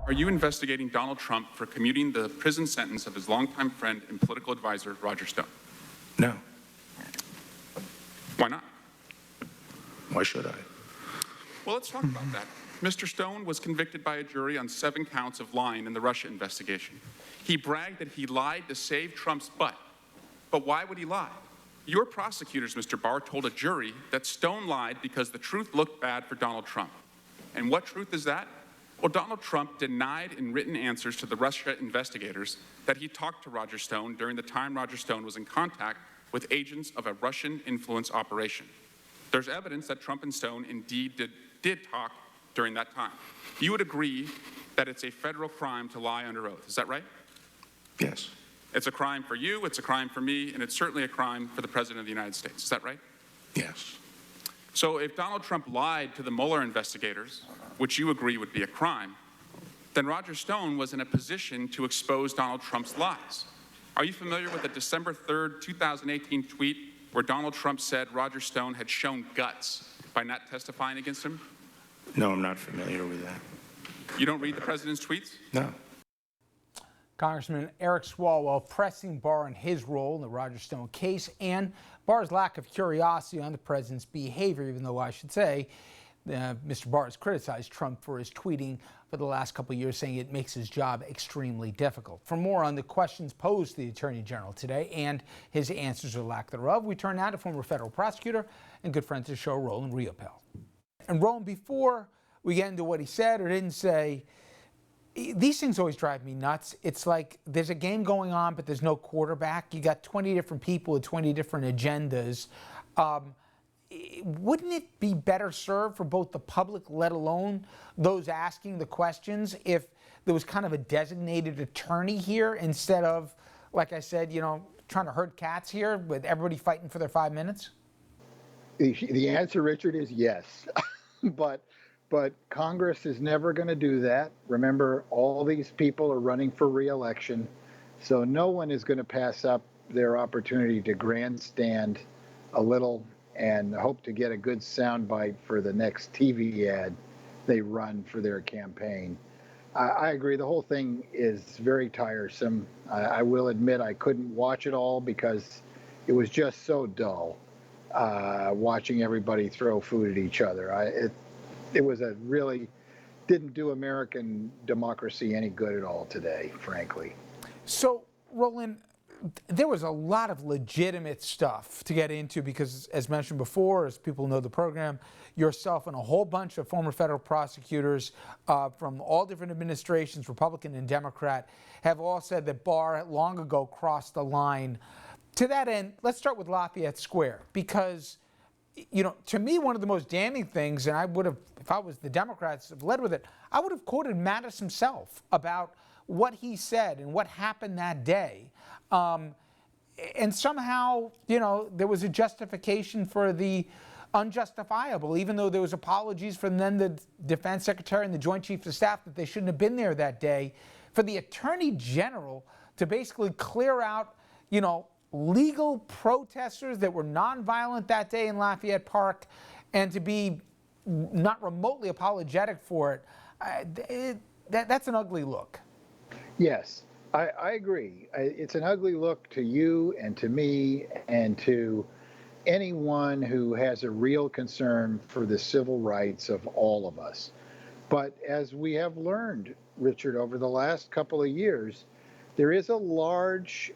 are you investigating Donald Trump for commuting the prison sentence of his longtime friend and political advisor, Roger Stone? No. Why not? Why should I? Well, let's talk about that. Mr. Stone was convicted by a jury on 7 counts of lying in the Russia investigation. He bragged that he lied to save Trump's butt. But why would he lie? Your prosecutors, Mr. Barr, told a jury that Stone lied because the truth looked bad for Donald Trump. And what truth is that? Well, Donald Trump denied in written answers to the Russia investigators that he talked to Roger Stone during the time Roger Stone was in contact with agents of a Russian influence operation. There's evidence that Trump and Stone indeed did talk during that time. You would agree that it's a federal crime to lie under oath, is that right? Yes. It's a crime for you, it's a crime for me, and it's certainly a crime for the President of the United States, is that right? Yes. So if Donald Trump lied to the Mueller investigators, which you agree would be a crime, then Roger Stone was in a position to expose Donald Trump's lies. Are you familiar with the December 3rd, 2018 tweet where Donald Trump said Roger Stone had shown guts by not testifying against him? No, I'm not familiar with that. You don't read the president's tweets? No. Congressman Eric Swalwell pressing Barr on his role in the Roger Stone case and Barr's lack of curiosity on the president's behavior, even though I should say Mr. Barr has criticized Trump for his tweeting for the last couple of years, saying it makes his job extremely difficult. For more on the questions posed to the Attorney General today and his answers or lack thereof, we turn now to former federal prosecutor and good friend to the show, Roland Riopelle. And Roland, before we get into what he said or didn't say, these things always drive me nuts. It's like there's a game going on, but there's no quarterback. You got 20 different people with 20 different agendas. Wouldn't it be better served for both the public, let alone those asking the questions, if there was kind of a designated attorney here instead of, like I said, trying to herd cats here with everybody fighting for their 5 minutes? The answer, Richard, is yes. But Congress is never going to do that. Remember, all these people are running for re-election, so no one is going to pass up their opportunity to grandstand a little and hope to get a good soundbite for the next TV ad they run for their campaign. I agree. The whole thing is very tiresome. I will admit I couldn't watch it all because it was just so dull watching everybody throw food at each other. It was a really didn't do American democracy any good at all today, frankly. So, Roland, there was a lot of legitimate stuff to get into because, as mentioned before, as people know the program, yourself and a whole bunch of former federal prosecutors from all different administrations, Republican and Democrat, have all said that Barr long ago crossed the line. To that end, let's start with Lafayette Square because, to me, one of the most damning things, and I would have, if I was the Democrats have led with it, I would have quoted Mattis himself about what he said and what happened that day. And somehow, there was a justification for the unjustifiable, even though there was apologies from then the defense secretary and the Joint Chiefs of Staff that they shouldn't have been there that day. For the Attorney General to basically clear out, legal protesters that were nonviolent that day in Lafayette Park and to be not remotely apologetic for it, that's an ugly look. Yes, I agree. It's an ugly look to you and to me and to anyone who has a real concern for the civil rights of all of us. But as we have learned, Richard, over the last couple of years, there is a large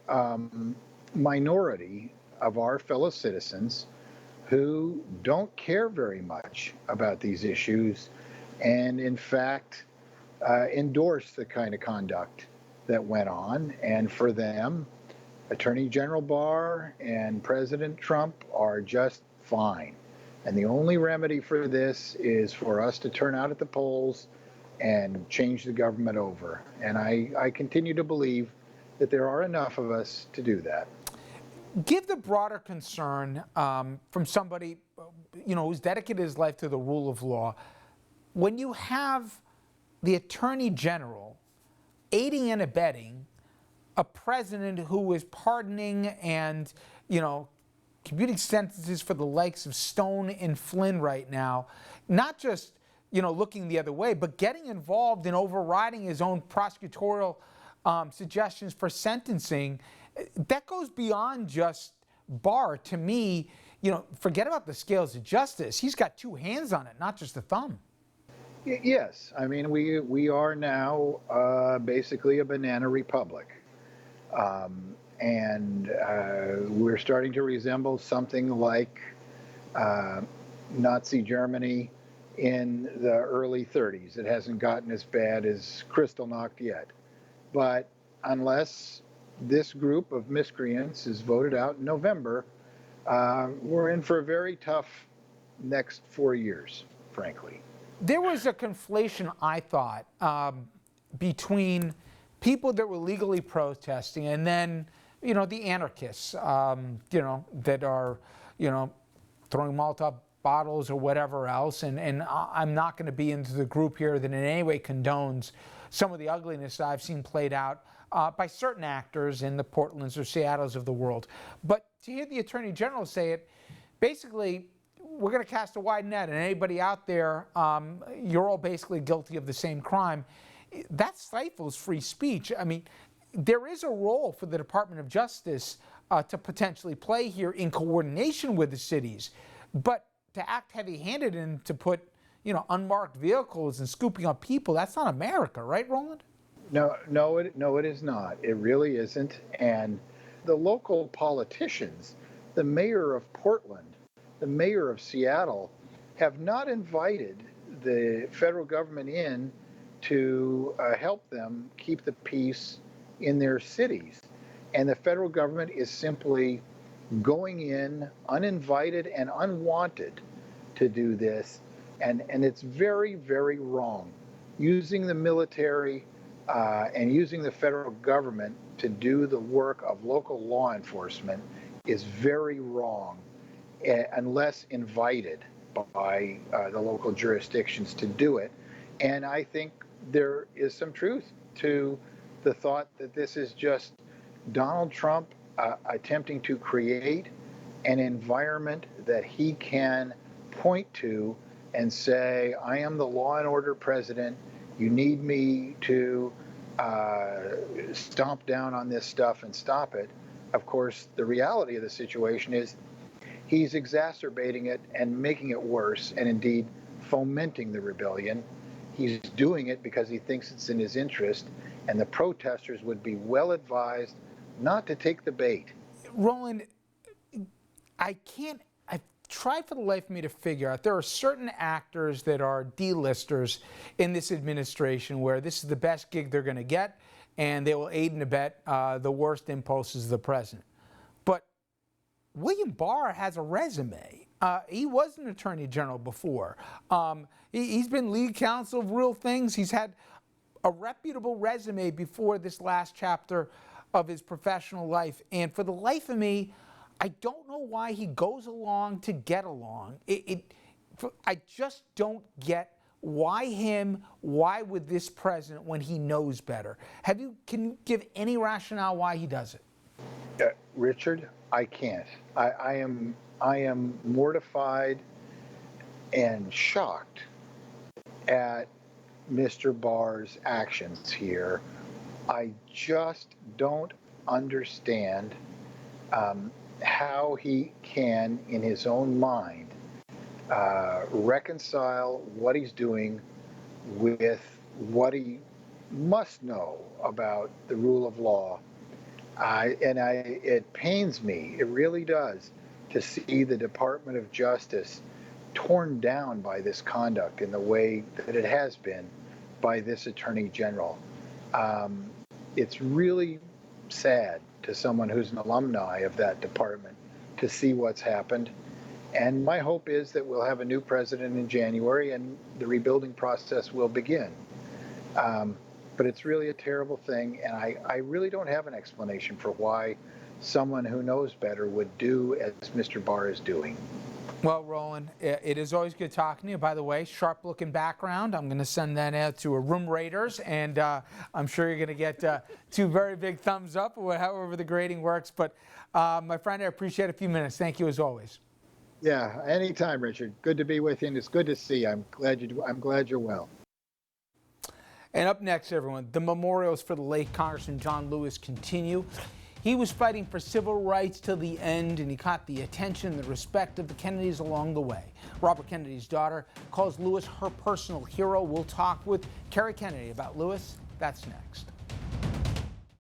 minority of our fellow citizens who don't care very much about these issues and, in fact, endorse the kind of conduct that went on. And for them, Attorney General Barr and President Trump are just fine. And the only remedy for this is for us to turn out at the polls and change the government over. And I continue to believe that there are enough of us to do that. Give the broader concern from somebody, who's dedicated his life to the rule of law. When you have the Attorney General aiding and abetting a president who is pardoning and, commuting sentences for the likes of Stone and Flynn right now, not just looking the other way, but getting involved in overriding his own prosecutorial suggestions for sentencing, that goes beyond just Barr. To me, forget about the scales of justice. He's got two hands on it, not just a thumb. Yes, I mean we are now basically a banana republic, and we're starting to resemble something like Nazi Germany in the early 30s. It hasn't gotten as bad as Kristallnacht yet, but unless this group of miscreants is voted out in November, we're in for a very tough next 4 years, frankly. There was a conflation, I thought, between people that were legally protesting and then, the anarchists, that are, throwing Molotov bottles or whatever else. And I'm not going to be into the group here that in any way condones some of the ugliness that I've seen played out by certain actors in the Portlands or Seattles of the world. But to hear the Attorney General say it, basically, we're going to cast a wide net, and anybody out there, you're all basically guilty of the same crime. That stifles free speech. I mean, there is a role for the Department of Justice to potentially play here in coordination with the cities, but to act heavy-handed and to put, unmarked vehicles and scooping up people, that's not America, right, Roland? No, it is not. It really isn't. And the local politicians, the mayor of Portland, the mayor of Seattle, have not invited the federal government in to help them keep the peace in their cities. And the federal government is simply going in uninvited and unwanted to do this. And it's very, very wrong. Using the military and using the federal government to do the work of local law enforcement is very wrong unless invited by the local jurisdictions to do it. And I think there is some truth to the thought that this is just Donald Trump attempting to create an environment that he can point to and say, I am the law and order president. You need me to stomp down on this stuff and stop it. Of course, the reality of the situation is he's exacerbating it and making it worse, and indeed fomenting the rebellion. He's doing it because he thinks it's in his interest, and the protesters would be well advised not to take the bait. Roland, I've tried for the life of me to figure out, there are certain actors that are D-listers in this administration where this is the best gig they're going to get, and they will aid and abet the worst impulses of the president. But William Barr has a resume. He was an attorney general before. He's been lead counsel of real things. He's had a reputable resume before this last chapter of his professional life. And for the life of me, I don't know why he goes along to get along. I just don't get why him, why with this president when he knows better. Can you give any rationale why he does it? Richard, I can't. I am mortified and shocked at Mr. Barr's actions here. I just don't understand how he can, in his own mind, reconcile what he's doing with what he must know about the rule of law. It pains me, it really does, to see the Department of Justice torn down by this conduct in the way that it has been by this Attorney General. It's really sad to someone who's an alumni of that department to see what's happened. And my hope is that we'll have a new president in January and the rebuilding process will begin. But it's really a terrible thing, and I really don't have an explanation for why someone who knows better would do as Mr. Barr is doing. Well, Roland, it is always good talking to you. By the way, sharp-looking background. I'm going to send that out to a Room Raiders, and I'm sure you're going to get 2 very big thumbs up, or however the grading works. But my friend, I appreciate a few minutes. Thank you as always. Yeah, anytime, Richard. Good to be with you, and it's good to see you. I'm glad you're well. And up next, everyone, the memorials for the late Congressman John Lewis continue. He was fighting for civil rights till the end, and he caught the attention and the respect of the Kennedys along the way. Robert Kennedy's daughter calls Lewis her personal hero. We'll talk with Kerry Kennedy about Lewis. That's next.